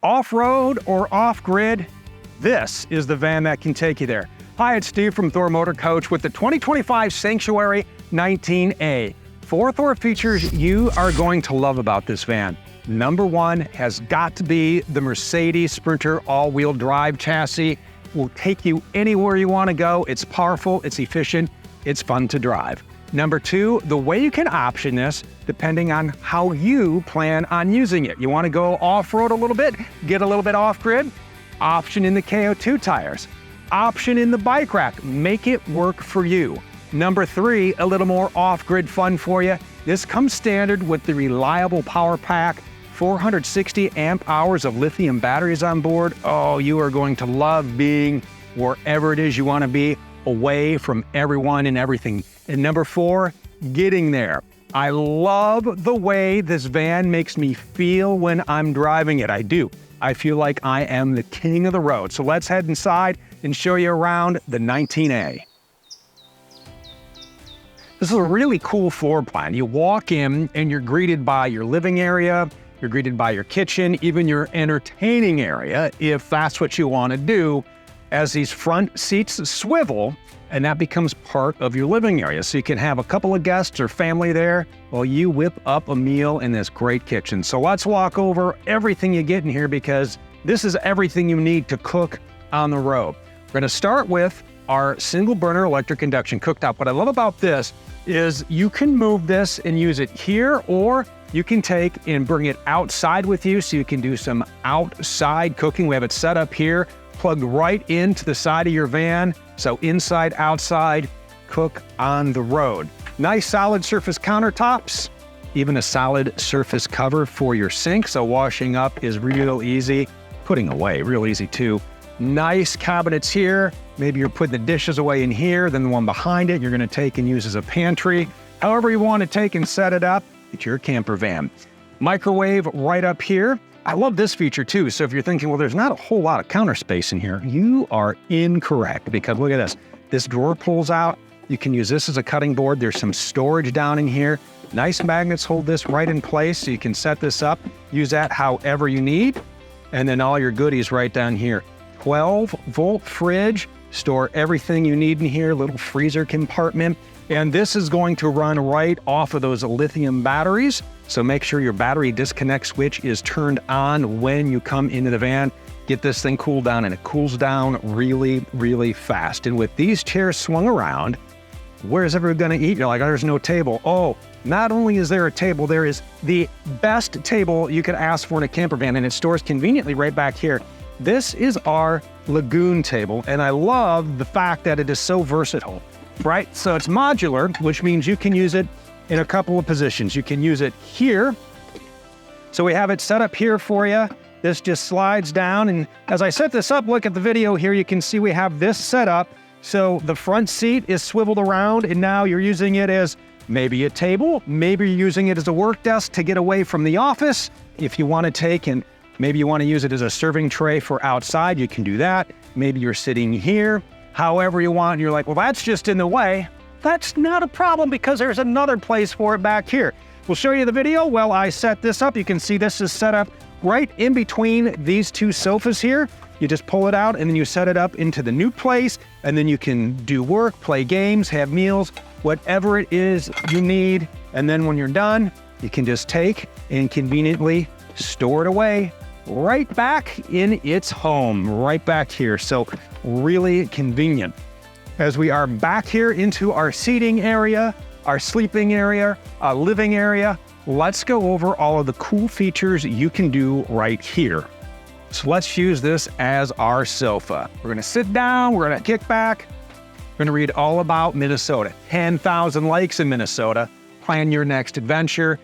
Off-road or off-grid, this is the van that can take you there. Hi, it's Steve from Thor Motor Coach with the 2025 Sanctuary 19A. 4 Thor features you are going to love about this van. Number 1 has got to be the Mercedes Sprinter all-wheel drive chassis. Will take you anywhere you want to go. It's powerful, it's efficient, it's fun to drive. Number 2, the way you can option this, depending on how you plan on using it. You want to go off-road a little bit, get a little bit off-grid, option in the KO2 tires, option in the bike rack, make it work for you. Number 3, a little more off-grid fun for you. This comes standard with the reliable power pack, 460 amp hours of lithium batteries on board. Oh, you are going to love being wherever it is you want to be, away from everyone and everything. And number 4, getting there. I love the way this van makes me feel when I'm driving it. I do. I feel like I am the king of the road. So let's head inside and show you around the 19A. This is a really cool floor plan. You walk in and you're greeted by your living area, you're greeted by your kitchen, even your entertaining area, if that's what you want to do, as these front seats swivel, and that becomes part of your living area. So you can have a couple of guests or family there while you whip up a meal in this great kitchen. So let's walk over everything you get in here, because this is everything you need to cook on the road. We're going to start with our single burner electric induction cooktop. What I love about this is you can move this and use it here, or you can take and bring it outside with you so you can do some outside cooking. We have it set up here, plugged right into the side of your van. So inside, outside, cook on the road. Nice solid surface countertops, even a solid surface cover for your sink. So washing up is real easy, putting away real easy too. Nice cabinets here. Maybe you're putting the dishes away in here, then the one behind it you're gonna take and use as a pantry. However you want to take and set it up, it's your camper van. Microwave right up here. I love this feature too. So if you're thinking, well, there's not a whole lot of counter space in here, you are incorrect, because look at this. This drawer pulls out. You can use this as a cutting board. There's some storage down in here. Nice magnets hold this right in place, so you can set this up, use that however you need. And then all your goodies right down here. 12-volt fridge, store everything you need in here, little freezer compartment. And this is going to run right off of those lithium batteries. So make sure your battery disconnect switch is turned on when you come into the van. Get this thing cooled down, and it cools down really, really fast. And with these chairs swung around, where's everyone gonna eat? You're like, oh, there's no table. Oh, not only is there a table, there is the best table you could ask for in a camper van, and it stores conveniently right back here. This is our Lagoon table, and I love the fact that it is so versatile, right? So it's modular, which means you can use it in a couple of positions. You can use it here. So we have it set up here for you. This just slides down, and as I set this up, look at the video here, you can see we have this set up. So the front seat is swiveled around, and now you're using it as maybe a table, maybe you're using it as a work desk to get away from the office. If you want to take and maybe you want to use it as a serving tray for outside, you can do that. Maybe you're sitting here, however you want, and you're like, well, that's just in the way. That's not a problem, because there's another place for it back here. We'll show you the video while I set this up. You can see this is set up right in between these two sofas here. You just pull it out and then you set it up into the new place, and then you can do work, play games, have meals, whatever it is you need. And then when you're done, you can just take and conveniently store it away right back in its home, right back here. So really convenient. As we are back here into our seating area, our sleeping area, our living area, let's go over all of the cool features you can do right here. So let's use this as our sofa. We're gonna sit down, we're gonna kick back, we're gonna read all about Minnesota. 10,000 lakes in Minnesota. Plan your next adventure.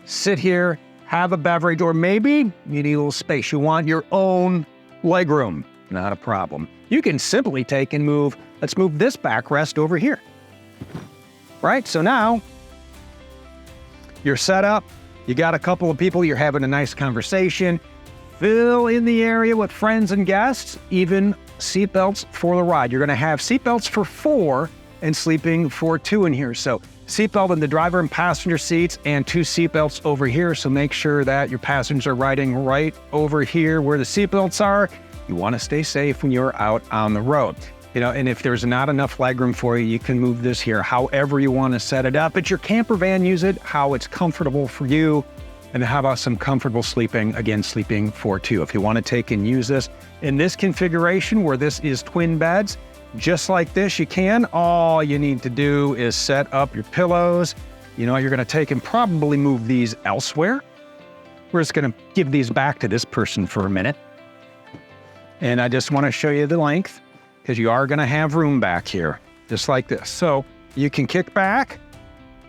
Sit here, have a beverage, or maybe you need a little space. You want your own legroom. Not a problem. You can simply take and move, let's move this backrest over here. Right, so now you're set up, you got a couple of people, you're having a nice conversation, fill in the area with friends and guests, even seatbelts for the ride. You're gonna have seatbelts for 4 and sleeping for 2 in here. So seatbelt in the driver and passenger seats and 2 seatbelts over here. So make sure that your passengers are riding right over here where the seatbelts are. You want to stay safe when you're out on the road. You know, and if there's not enough legroom for you, you can move this here however you want to set it up. It's your camper van, use it how it's comfortable for you. And how about some comfortable sleeping? Again, sleeping for 2. If you want to take and use this in this configuration where this is twin beds, just like this, you can. All you need to do is set up your pillows. You know, you're going to take and probably move these elsewhere. We're just going to give these back to this person for a minute. And I just want to show you the length because you are going to have room back here, just like this. So you can kick back,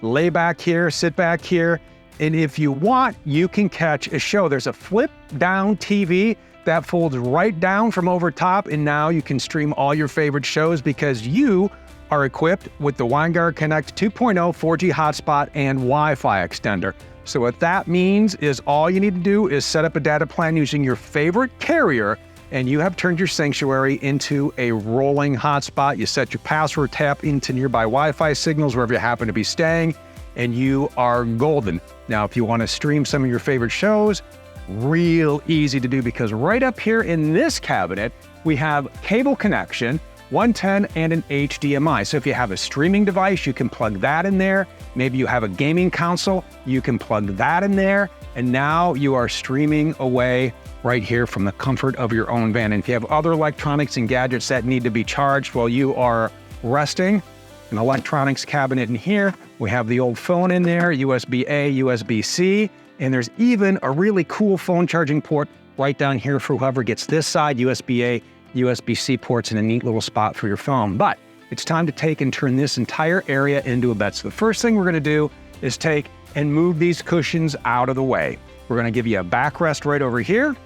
lay back here, sit back here. And if you want, you can catch a show. There's a flip down TV that folds right down from over top. And now you can stream all your favorite shows because you are equipped with the Winegard Connect 2.0 4G hotspot and Wi-Fi extender. So what that means is all you need to do is set up a data plan using your favorite carrier, and you have turned your sanctuary into a rolling hotspot. You set your password, tap into nearby Wi-Fi signals wherever you happen to be staying, and you are golden. Now, if you want to stream some of your favorite shows, real easy to do because right up here in this cabinet, we have cable connection, 110 and an HDMI. So if you have a streaming device, you can plug that in there. Maybe you have a gaming console, you can plug that in there. And now you are streaming away right here from the comfort of your own van. And if you have other electronics and gadgets that need to be charged while you are resting, an electronics cabinet in here. We have the old phone in there, USB-A, USB-C, and there's even a really cool phone charging port right down here for whoever gets this side, USB-A, USB-C ports in a neat little spot for your phone. But it's time to take and turn this entire area into a bed. So the first thing we're gonna do is take and move these cushions out of the way. We're gonna give you a backrest right over here,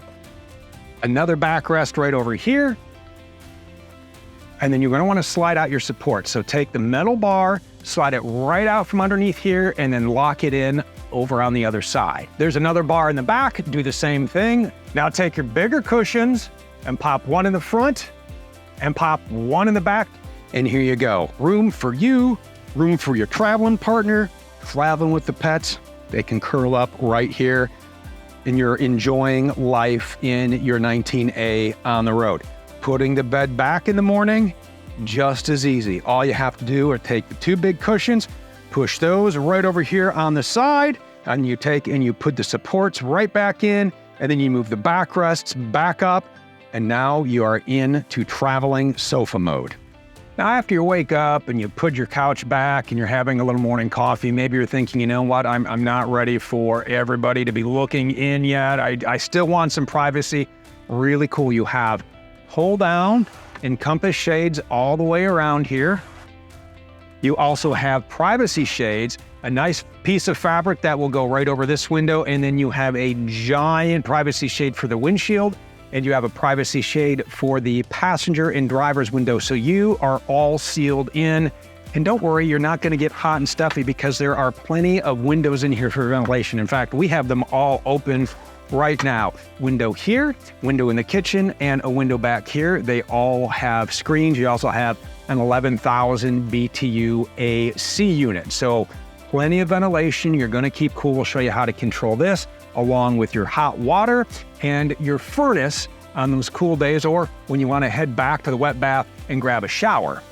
another backrest right over here, and then you're gonna wanna slide out your support. So take the metal bar, slide it right out from underneath here, and then lock it in over on the other side. There's another bar in the back, do the same thing. Now take your bigger cushions and pop one in the front and pop one in the back. And here you go. Room for you, room for your traveling partner, traveling with the pets. They can curl up right here and you're enjoying life in your 19A on the road. Putting the bed back in the morning, just as easy. All you have to do is take the 2 big cushions, push those right over here on the side, and you take and you put the supports right back in, and then you move the backrests back up, and now you are into traveling sofa mode. Now, after you wake up and you put your couch back and you're having a little morning coffee, maybe you're thinking, you know what, I'm not ready for everybody to be looking in yet. I still want some privacy. Really cool. You have pull down and compass shades all the way around here. You also have privacy shades, a nice piece of fabric that will go right over this window, and then you have a giant privacy shade for the windshield, and you have a privacy shade for the passenger and driver's window. So you are all sealed in. And don't worry, you're not gonna get hot and stuffy because there are plenty of windows in here for ventilation. In fact, we have them all open right now. Window here, window in the kitchen, and a window back here. They all have screens. You also have an 11,000 BTU AC unit. So plenty of ventilation. You're gonna keep cool. We'll show you how to control this along with your hot water and your furnace on those cool days, or when you wanna head back to the wet bath and grab a shower.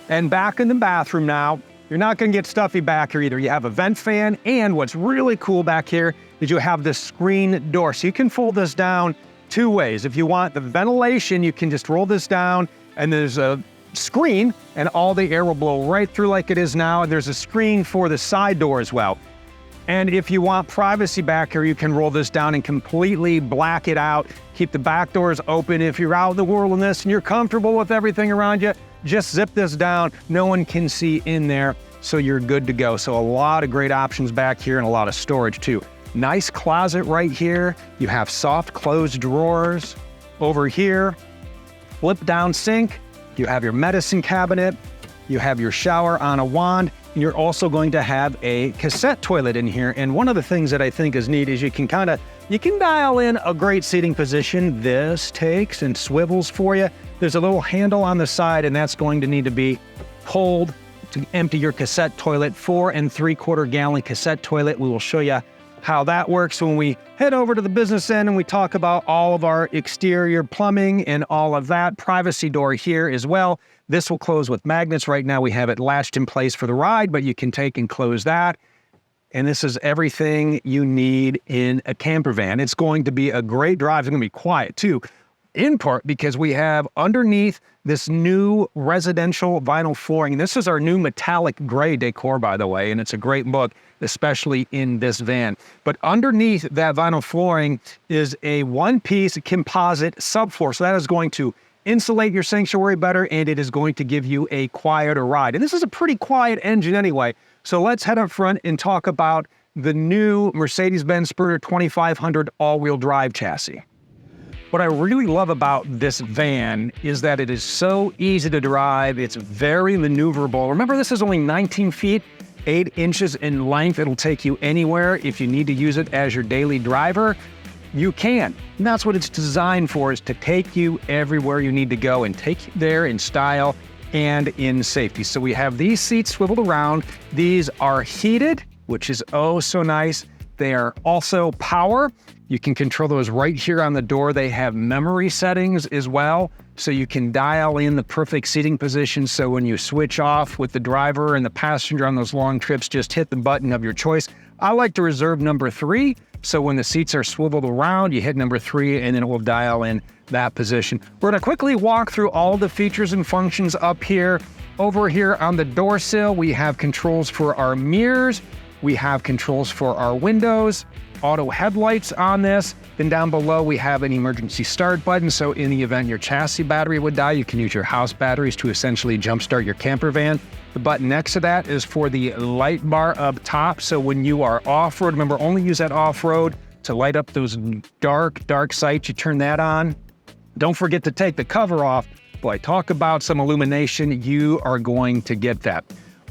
And back in the bathroom now, you're not gonna get stuffy back here either. You have a vent fan, and what's really cool back here is you have this screen door. So you can fold this down 2 ways. If you want the ventilation, you can just roll this down, and there's a screen, and all the air will blow right through like it is now. And there's a screen for the side door as well. And if you want privacy back here, you can roll this down and completely black it out. Keep the back doors open. If you're out in the wilderness and you're comfortable with everything around you, just zip this down. No one can see in there, so you're good to go. So a lot of great options back here and a lot of storage too. Nice closet right here. You have soft closed drawers over here. Flip down sink. You have your medicine cabinet. You have your shower on a wand. And you're also going to have a cassette toilet in here. And one of the things that I think is neat is you can dial in a great seating position. This takes and swivels for you. There's a little handle on the side, and that's going to need to be pulled to empty your cassette toilet, 4 3/4 gallon cassette toilet. We will show you how that works when we head over to the business end and we talk about all of our exterior plumbing and all of that. Privacy door here as well. This will close with magnets. Right now we have it latched in place for the ride, but you can take and close that. And this is everything you need in a camper van. It's going to be a great drive. It's going to be quiet too, in part because we have underneath this new residential vinyl flooring. And this is our new metallic gray decor, by the way, and it's a great look, especially in this van. But underneath that vinyl flooring is a one-piece composite subfloor. So that is going to insulate your sanctuary better, and it is going to give you a quieter ride. And this is a pretty quiet engine anyway. So let's head up front and talk about the new Mercedes-Benz Sprinter 2500 all-wheel drive chassis. What I really love about this van is that it is so easy to drive. It's very maneuverable. Remember, this is only 19 feet, 8 inches in length. It'll take you anywhere. If you need to use it as your daily driver, you can. And that's what it's designed for, is to take you everywhere you need to go and take you there in style and in safety. So we have these seats swiveled around. These are heated, which is oh so nice. They are also power. You can control those right here on the door. They have memory settings as well, so you can dial in the perfect seating position. So when you switch off with the driver and the passenger on those long trips, just hit the button of your choice. I like to reserve number 3. So when the seats are swiveled around, you hit number 3 and then it will dial in that position. We're gonna quickly walk through all the features and functions up here. Over here on the door sill, we have controls for our mirrors. We have controls for our windows, auto headlights on this. Then down below, we have an emergency start button. So in the event your chassis battery would die, you can use your house batteries to essentially jumpstart your camper van. The button next to that is for the light bar up top. So when you are off-road, remember, only use that off-road to light up those dark sights. You turn that on. Don't forget to take the cover off. Boy, talk about some illumination. You are going to get that.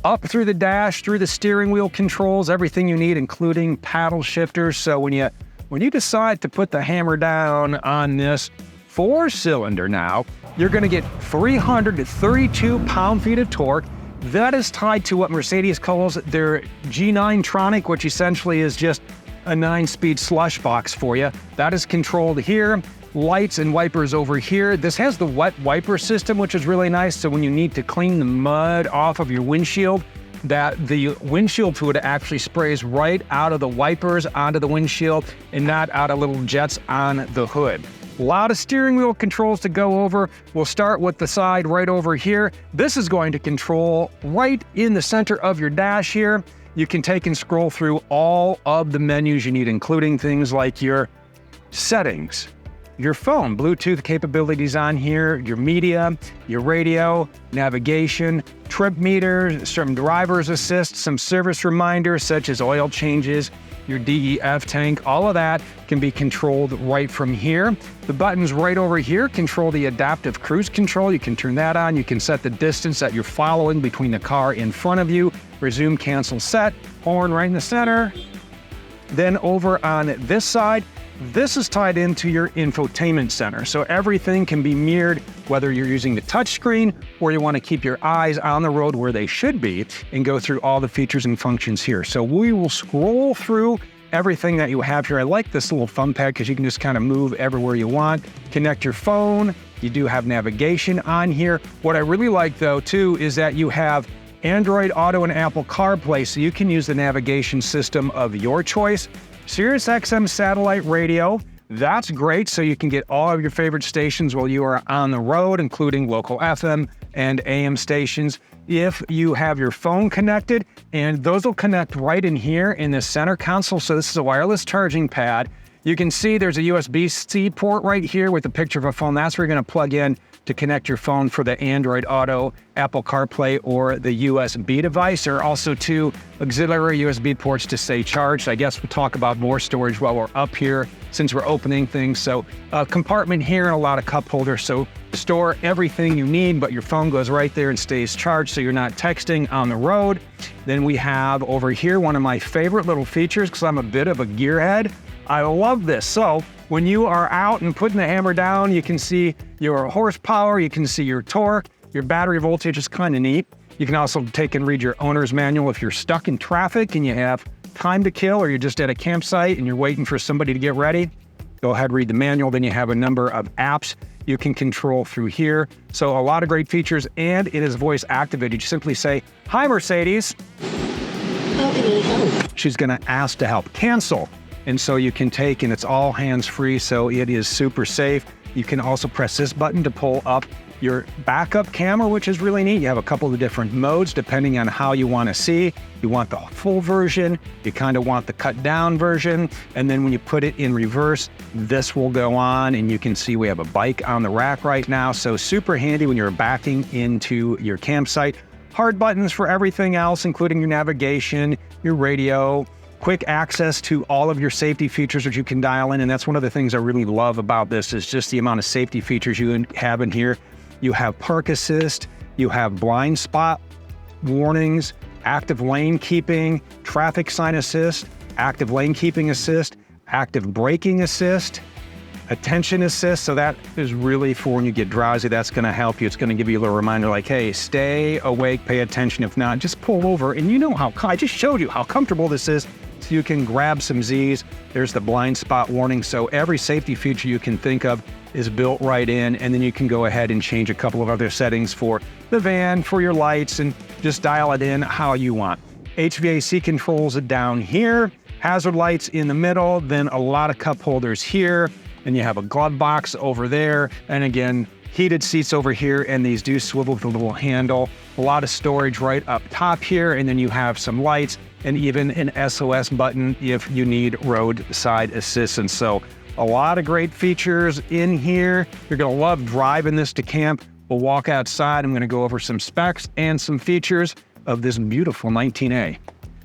Up through the dash, through the steering wheel controls, everything you need, including paddle shifters. So when you decide to put the hammer down on this 4-cylinder now, you're gonna get 332 pound-feet of torque. That is tied to what Mercedes calls their G9tronic, which essentially is just a 9-speed slush box for you. That is controlled here. Lights and wipers over here. This has the wet wiper system, which is really nice. So when you need to clean the mud off of your windshield, that the windshield fluid actually sprays right out of the wipers onto the windshield and not out of little jets on the hood. A lot of steering wheel controls to go over. We'll start with the side right over here. This is going to control right in the center of your dash here. You can take and scroll through all of the menus you need, including things like your settings, your phone, Bluetooth capabilities on here, your media, your radio, navigation, trip meter, some driver's assist, some service reminders such as oil changes, your DEF tank, all of that can be controlled right from here. The buttons right over here control the adaptive cruise control. You can turn that on. You can set the distance that you're following between the car in front of you. Resume, cancel, set, horn right in the center. Then over on this side, this is tied into your infotainment center. So everything can be mirrored, whether you're using the touchscreen or you want to keep your eyes on the road where they should be and go through all the features and functions here. So we will scroll through everything that you have here. I like this little thumb pad because you can just kind of move everywhere you want. Connect your phone. You do have navigation on here. What I really like though too is that you have Android Auto and Apple CarPlay, so you can use the navigation system of your choice. Sirius XM satellite radio, that's great, so you can get all of your favorite stations while you are on the road, including local FM and AM stations. If you have your phone connected, and those will connect right in here in the center console, so this is a wireless charging pad. You can see there's a USB-C port right here with a picture of a phone. That's where you're gonna plug in to connect your phone for the Android Auto, Apple CarPlay, or the USB device. There are also 2 auxiliary USB ports to stay charged. I guess we'll talk about more storage while we're up here since we're opening things. So a compartment here and a lot of cup holders. So store everything you need, but your phone goes right there and stays charged so you're not texting on the road. Then we have over here one of my favorite little features because I'm a bit of a gearhead. I love this. So when you are out and putting the hammer down, you can see your horsepower, you can see your torque, your battery voltage is kind of neat. You can also take and read your owner's manual if you're stuck in traffic and you have time to kill, or you're just at a campsite and you're waiting for somebody to get ready. Go ahead, read the manual. Then you have a number of apps you can control through here. So a lot of great features, and it is voice activated. You simply say, "Hi, Mercedes." How can I help? She's gonna ask to help. Cancel. And so you can take, and it's all hands-free, so it is super safe. You can also press this button to pull up your backup camera, which is really neat. You have a couple of different modes depending on how you want to see. You want the full version, you kind of want the cut down version, and then when you put it in reverse, this will go on, and you can see we have a bike on the rack right now, so super handy when you're backing into your campsite. Hard buttons for everything else, including your navigation, your radio, quick access to all of your safety features that you can dial in, and that's one of the things I really love about this is just the amount of safety features you have in here. You have park assist, you have blind spot warnings, active lane keeping, traffic sign assist, active lane keeping assist, active braking assist, attention assist. So that is really for when you get drowsy, that's gonna help you. It's gonna give you a little reminder like, hey, stay awake, pay attention. If not, just pull over. And you know I just showed you how comfortable this is. So you can grab some Z's. There's the blind spot warning. So every safety feature you can think of is built right in, and then you can go ahead and change a couple of other settings for the van, for your lights, and just dial it in how you want. HVAC controls it down here, hazard lights in the middle, then a lot of cup holders here, and you have a glove box over there, and again, heated seats over here, and these do swivel with a little handle. A lot of storage right up top here, and then you have some lights, and even an SOS button if you need roadside assistance. So a lot of great features in here. You're gonna love driving this to camp. We'll walk outside. I'm gonna go over some specs and some features of this beautiful 19A.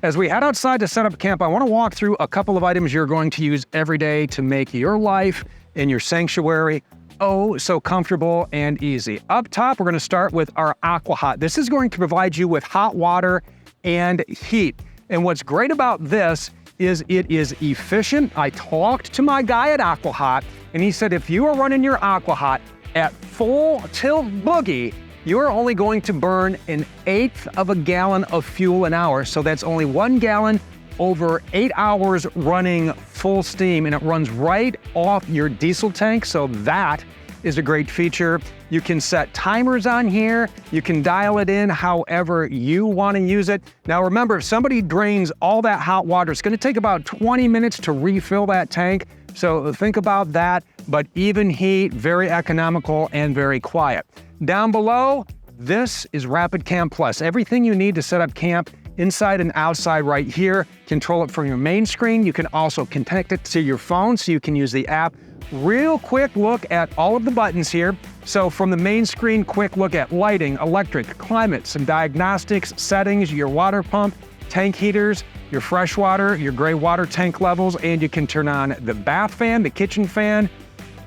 As we head outside to set up camp, I wanna walk through a couple of items you're going to use every day to make your life in your sanctuary oh so comfortable and easy. Up top, we're gonna start with our AquaHot. This is going to provide you with hot water and heat. And what's great about this is it is efficient. I talked to my guy at AquaHot, and he said if you are running your AquaHot at full tilt boogie, you're only going to burn 1/8 of a gallon of fuel an hour. So that's only 1 gallon over 8 hours running full steam, and it runs right off your diesel tank. So that is a great feature. You can set timers on here. You can dial it in however you want to use it. Now remember, if somebody drains all that hot water, it's going to take about 20 minutes to refill that tank. So think about that, but even heat, very economical and very quiet. Down below, this is Rapid Camp Plus. Everything you need to set up camp inside and outside right here. Control it from your main screen. You can also connect it to your phone so you can use the app. Real quick look at all of the buttons here. So from the main screen, quick look at lighting, electric, climate, some diagnostics, settings, your water pump, tank heaters, your fresh water, your gray water tank levels, and you can turn on the bath fan, the kitchen fan,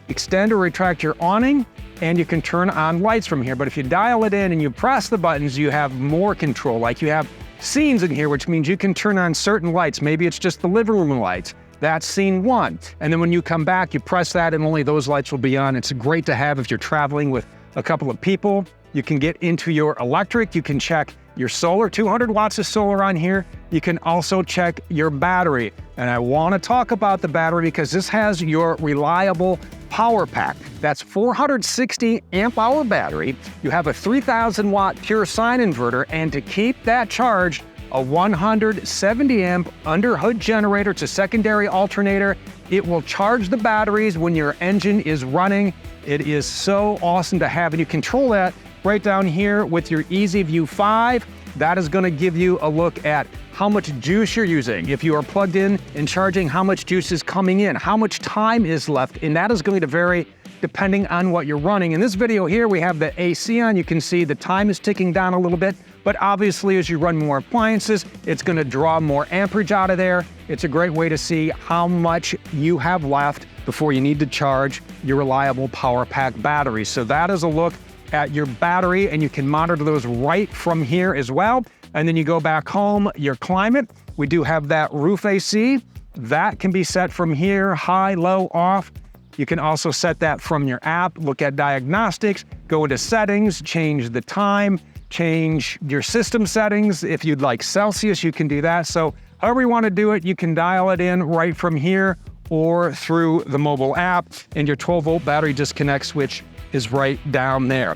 extend or retract your awning, and you can turn on lights from here. But if you dial it in and you press the buttons, you have more control. Like you have scenes in here, which means you can turn on certain lights. Maybe it's just the living room lights. That's scene 1. And then when you come back, you press that and only those lights will be on. It's great to have if you're traveling with a couple of people. You can get into your electric. You can check your solar, 200 watts of solar on here. You can also check your battery. And I want to talk about the battery because this has your reliable power pack. That's 460 amp hour battery. You have a 3000 watt pure sine inverter, and to keep that charged, a 170 amp under hood generator. It's a secondary alternator. It will charge the batteries when your engine is running. It is so awesome to have, and you control that right down here with your EasyView 5. That is going to give you a look at how much juice you're using. If you are plugged in and charging, how much juice is coming in, how much time is left, and that is going to vary depending on what you're running. In this video here, we have the AC on. You can see the time is ticking down a little bit, but obviously as you run more appliances, it's going to draw more amperage out of there. It's a great way to see how much you have left before you need to charge your reliable power pack batteries. So that is a look at your battery, and you can monitor those right from here as well. And then you go back home, your climate. We do have that roof AC. That can be set from here, high, low, off. You can also set that from your app, look at diagnostics, go into settings, change the time, change your system settings. If you'd like Celsius, you can do that. So however you want to do it, you can dial it in right from here or through the mobile app, and your 12-volt battery disconnect switch is right down there.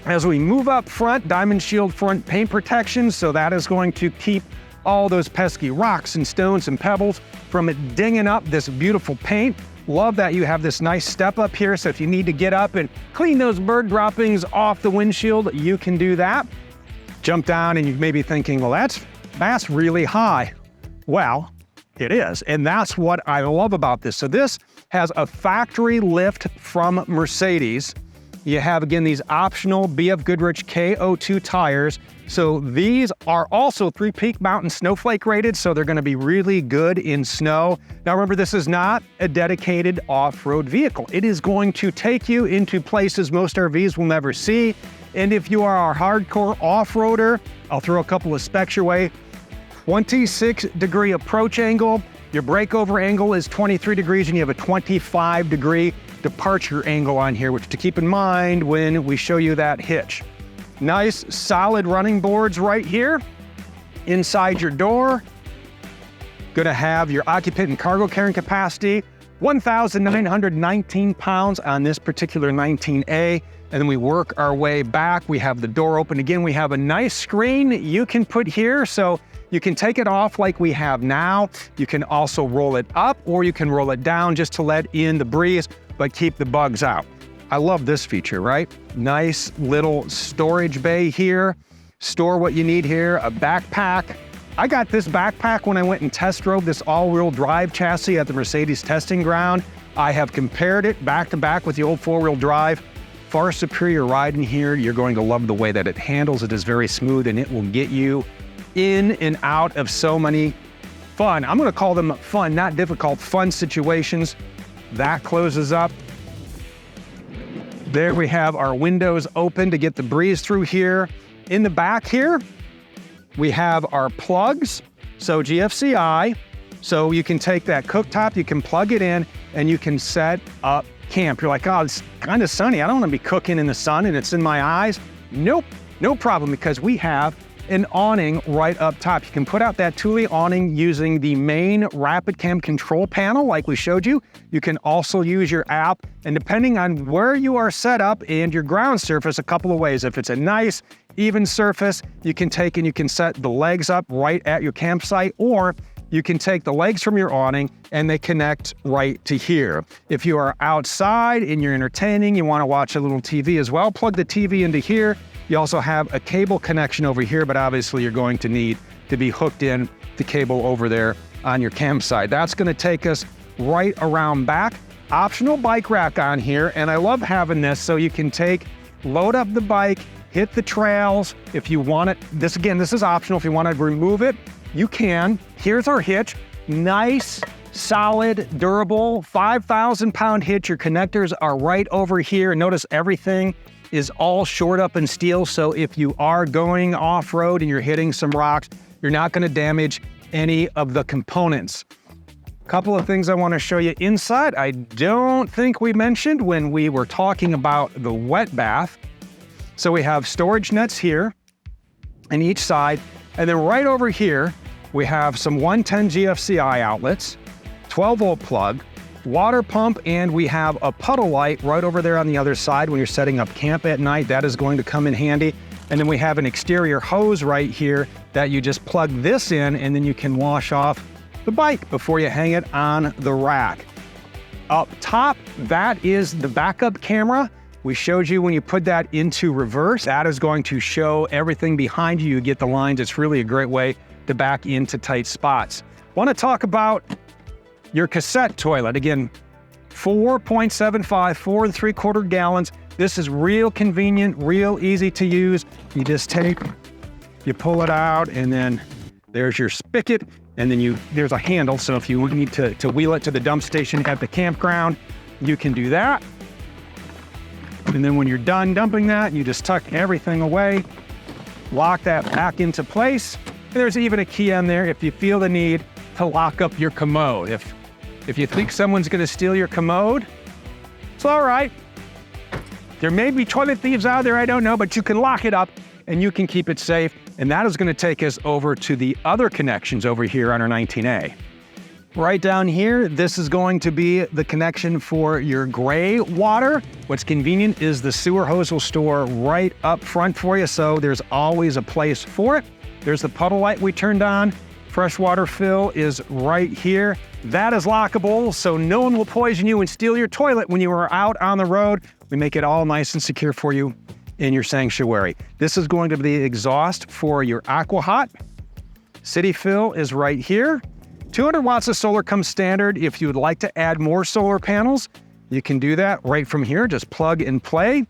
As we move up front, Diamond Shield front paint protection, so that is going to keep all those pesky rocks and stones and pebbles from it dinging up this beautiful paint. Love that you have this nice step up here, so if you need to get up and clean those bird droppings off the windshield, you can do that. Jump down and you may be thinking, well, that's really high. Well, it is, and that's what I love about this. So this has a factory lift from Mercedes. You have, again, these optional BF Goodrich KO2 tires. So these are also 3 Peak Mountain Snowflake rated, so they're gonna be really good in snow. Now remember, this is not a dedicated off-road vehicle. It is going to take you into places most RVs will never see. And if you are a hardcore off-roader, I'll throw a couple of specs your way. 26-degree approach angle. Your breakover angle is 23 degrees, and you have a 25-degree departure angle on here, which to keep in mind when we show you that hitch. Nice solid running boards right here. Inside your door, gonna have your occupant and cargo carrying capacity, 1,919 pounds on this particular 19A. And then we work our way back. We have the door open again. We have a nice screen you can put here, so you can take it off like we have now. You can also roll it up, or you can roll it down just to let in the breeze, but keep the bugs out. I love this feature, right? Nice little storage bay here. Store what you need here, a backpack. I got this backpack when I went and test drove this all-wheel drive chassis at the Mercedes testing ground. I have compared it back to back with the old 4-wheel drive. Far superior ride in here. You're going to love the way that it handles. It is very smooth, and it will get you in and out of so many fun, I'm gonna call them fun, not difficult, fun situations. That closes up. There we have our windows open to get the breeze through here. In the back here, we have our plugs. So GFCI, so you can take that cooktop, you can plug it in, and you can set up camp. You're like, oh, it's kind of sunny. I don't want to be cooking in the sun and it's in my eyes. Nope, no problem, because we have an awning right up top. You can put out that Thule awning using the main Rapid Cam control panel like we showed you. You can also use your app, and depending on where you are set up and your ground surface, a couple of ways. If it's a nice, even surface, you can take and you can set the legs up right at your campsite, or you can take the legs from your awning and they connect right to here. If you are outside and you're entertaining, you want to watch a little TV as well, plug the TV into here. You also have a cable connection over here, but obviously you're going to need to be hooked in the cable over there on your campsite. That's going to take us right around back. Optional bike rack on here, and I love having this so you can load up the bike, hit the trails. If you want it, this is optional. If you want to remove it, you can. Here's our hitch. Nice, solid, durable, 5,000-pound hitch. Your connectors are right over here. Notice everything is all shored up in steel, so if you are going off-road and you're hitting some rocks, you're not going to damage any of the components. Couple of things I want to show you inside. I don't think we mentioned when we were talking about the wet bath. So we have storage nets here on each side, and then right over here, we have some 110 GFCI outlets, 12-volt plug, water pump, and we have a puddle light right over there on the other side when you're setting up camp at night. That is going to come in handy. And then we have an exterior hose right here that you just plug this in, and then you can wash off the bike before you hang it on the rack. Up top, that is the backup camera. We showed you when you put that into reverse, that is going to show everything behind you. You get the lines. It's really a great way to back into tight spots. Want to talk about your cassette toilet. Again, 4.75, 4¾ gallons. This is real convenient, real easy to use. You just you pull it out, and then there's your spigot, and then there's a handle. So if you need to wheel it to the dump station at the campground, you can do that. And then when you're done dumping that, you just tuck everything away, lock that back into place. And there's even a key on there if you feel the need to lock up your commode. If you think someone's gonna steal your commode, it's all right. There may be toilet thieves out there, I don't know, but you can lock it up and you can keep it safe. And that is going to take us over to the other connections over here on our 19A. Right down here, this is going to be the connection for your gray water. What's convenient is the sewer hose will store right up front for you, so there's always a place for it. There's the puddle light we turned on. Freshwater fill is right here. That is lockable, so no one will poison you and steal your toilet when you are out on the road. We make it all nice and secure for you in your sanctuary. This is going to be the exhaust for your Aqua Hot. City fill is right here. 200 watts of solar comes standard. If you would like to add more solar panels, you can do that right from here. Just plug and play.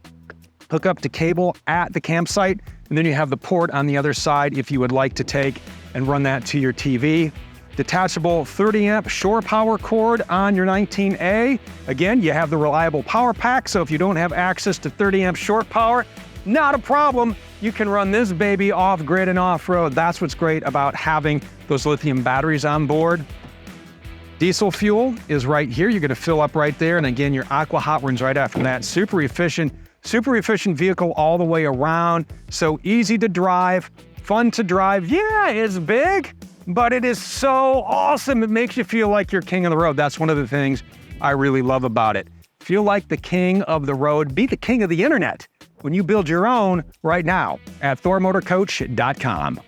Hook up to cable at the campsite, and then you have the port on the other side if you would like to take and run that to your TV. Detachable 30 amp shore power cord on your 19A. Again, you have the reliable power pack, so if you don't have access to 30 amp shore power, not a problem. You can run this baby off grid and off road. That's what's great about having those lithium batteries on board. Diesel fuel is right here. You're gonna fill up right there. And again, your Aqua Hot runs right after that. Super efficient vehicle all the way around. So easy to drive, fun to drive. Yeah, it's big, but it is so awesome. It makes you feel like you're king of the road. That's one of the things I really love about it. Feel like the king of the road. Be the king of the internet when you build your own right now at thormotorcoach.com.